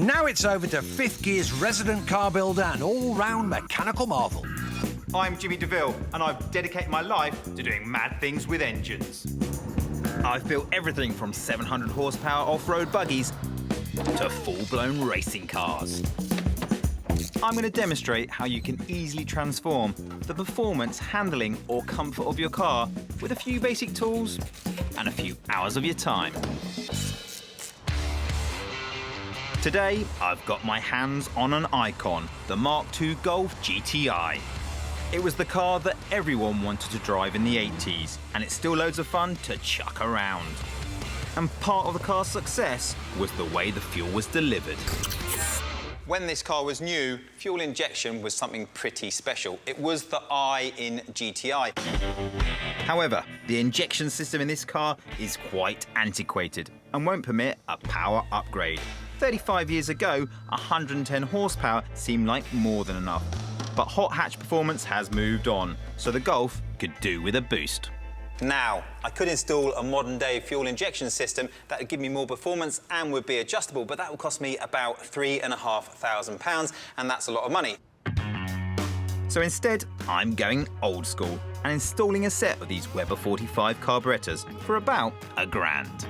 Now it's over to Fifth Gear's resident car builder and all-round mechanical marvel. I'm Jimmy DeVille, and I've dedicated my life to doing mad things with engines. I've built everything from 700 horsepower off-road buggies to full-blown racing cars. I'm going to demonstrate how you can easily transform the performance, handling or comfort of your car with a few basic tools and a few hours of your time. Today, I've got my hands on an icon, the Mark II Golf GTI. It was the car that everyone wanted to drive in the 80s, and it's still loads of fun to chuck around. And part of the car's success was the way the fuel was delivered. When this car was new, fuel injection was something pretty special. It was the I in GTI. However, the injection system in this car is quite antiquated and won't permit a power upgrade. 35 years ago, 110 horsepower seemed like more than enough. But hot hatch performance has moved on, so the Golf could do with a boost. Now, I could install a modern-day fuel injection system that would give me more performance and would be adjustable, but that would cost me about £3,500, and that's a lot of money. So instead, I'm going old school and installing a set of these Weber 45 carburetors for about £1,000.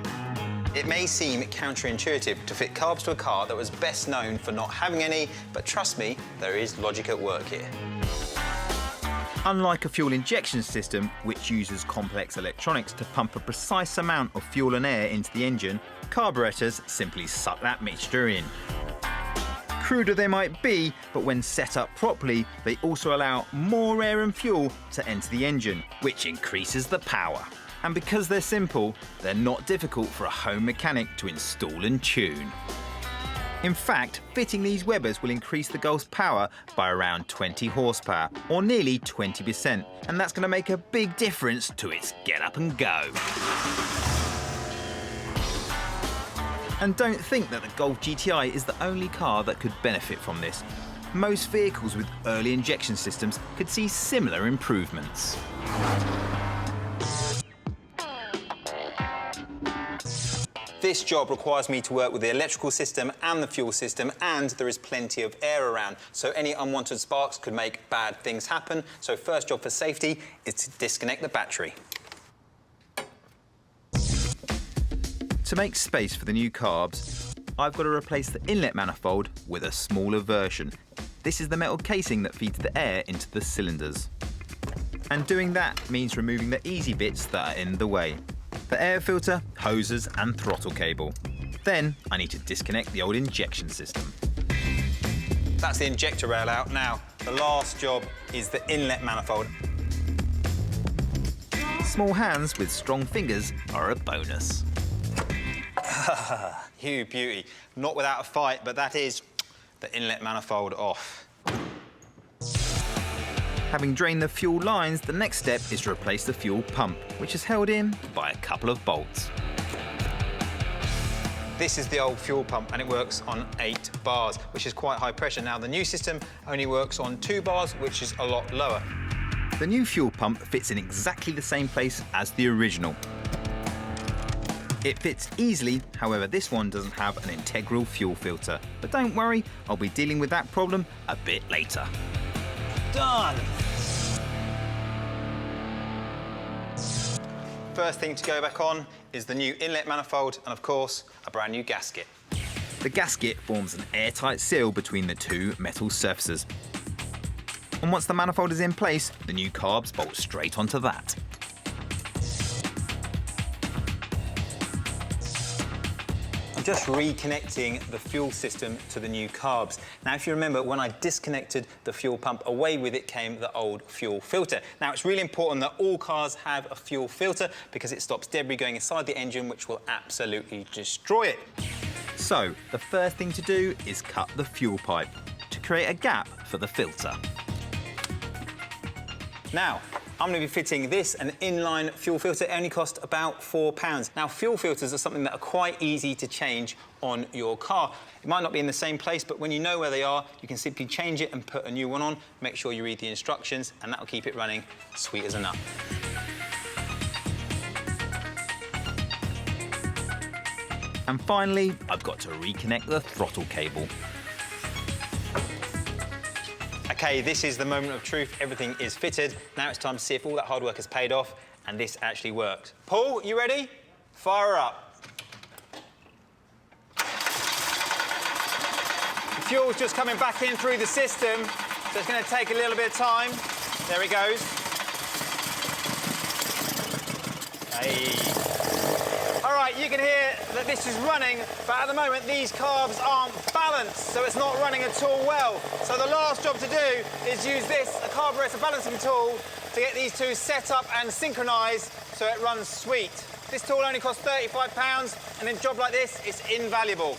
It may seem counterintuitive to fit carbs to a car that was best known for not having any, but trust me, there is logic at work here. Unlike a fuel injection system, which uses complex electronics to pump a precise amount of fuel and air into the engine, carburetors simply suck that mixture in. Cruder they might be, but when set up properly, they also allow more air and fuel to enter the engine, which increases the power. And because they're simple, they're not difficult for a home mechanic to install and tune. In fact, fitting these Webers will increase the Golf's power by around 20 horsepower, or nearly 20%, and that's going to make a big difference to its get up and go. And don't think that the Golf GTI is the only car that could benefit from this. Most vehicles with early injection systems could see similar improvements. This job requires me to work with the electrical system and the fuel system, and there is plenty of air around, so any unwanted sparks could make bad things happen. So first job for safety is to disconnect the battery. To make space for the new carbs, I've got to replace the inlet manifold with a smaller version. This is the metal casing that feeds the air into the cylinders. And doing that means removing the easy bits that are in the way. The air filter, hoses and throttle cable. Then I need to disconnect the old injection system. That's the injector rail out. Now, the last job is the inlet manifold. Small hands with strong fingers are a bonus. You beauty. Not without a fight, but that is the inlet manifold off. Having drained the fuel lines, the next step is to replace the fuel pump, which is held in by a couple of bolts. This is the old fuel pump, and it works on 8 bars, which is quite high pressure. Now, the new system only works on 2 bars, which is a lot lower. The new fuel pump fits in exactly the same place as the original. It fits easily, however, this one doesn't have an integral fuel filter. But don't worry, I'll be dealing with that problem a bit later. Done! First thing to go back on is the new inlet manifold and, of course, a brand new gasket. The gasket forms an airtight seal between the two metal surfaces. And once the manifold is in place, the new carbs bolt straight onto that. I'm just reconnecting the fuel system to the new carbs. Now, if you remember, when I disconnected the fuel pump, away with it came the old fuel filter. Now, it's really important that all cars have a fuel filter because it stops debris going inside the engine, which will absolutely destroy it. So, the first thing to do is cut the fuel pipe to create a gap for the filter. Now, I'm going to be fitting this, an inline fuel filter. It only cost about £4. Now, fuel filters are something that are quite easy to change on your car. It might not be in the same place, but when you know where they are, you can simply change it and put a new one on. Make sure you read the instructions, and that'll keep it running sweet as a nut. And finally, I've got to reconnect the throttle cable. Okay, this is the moment of truth. Everything is fitted. Now it's time to see if all that hard work has paid off and this actually worked. Paul, you ready? Fire her up. The fuel's just coming back in through the system, so it's going to take a little bit of time. There it goes. Hey. All right, you can hear that this is running, but at the moment these carbs aren't balanced, so it's not running at all well. So the last job to do is use this, a carburetor balancing tool, to get these two set up and synchronised so it runs sweet. This tool only costs £35, and in a job like this, it's invaluable.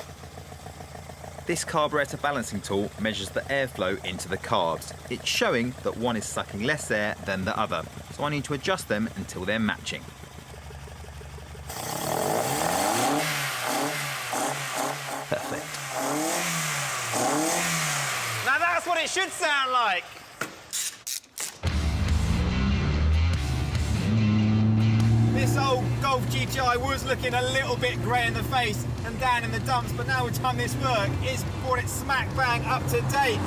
This carburetor balancing tool measures the airflow into the carbs. It's showing that one is sucking less air than the other, so I need to adjust them until they're matching. Perfect. Now that's what it should sound like. This old Golf GTI was looking a little bit grey in the face and down in the dumps, but now we've done this work, it's brought it smack bang up to date.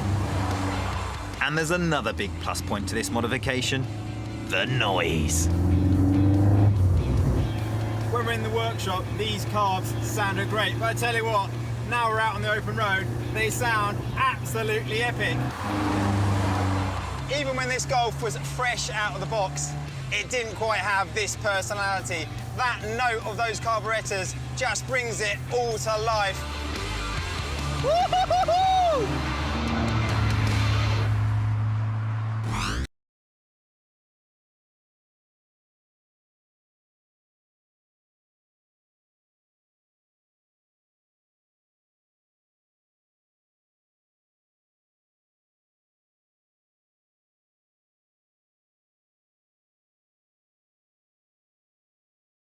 And there's another big plus point to this modification: the noise. When we're in the workshop, these carbs sounded great, but I tell you what, now we're out on the open road, they sound absolutely epic. Even when this Golf was fresh out of the box, it didn't quite have this personality. That note of those carburetors just brings it all to life. Woo-hoo-hoo-hoo!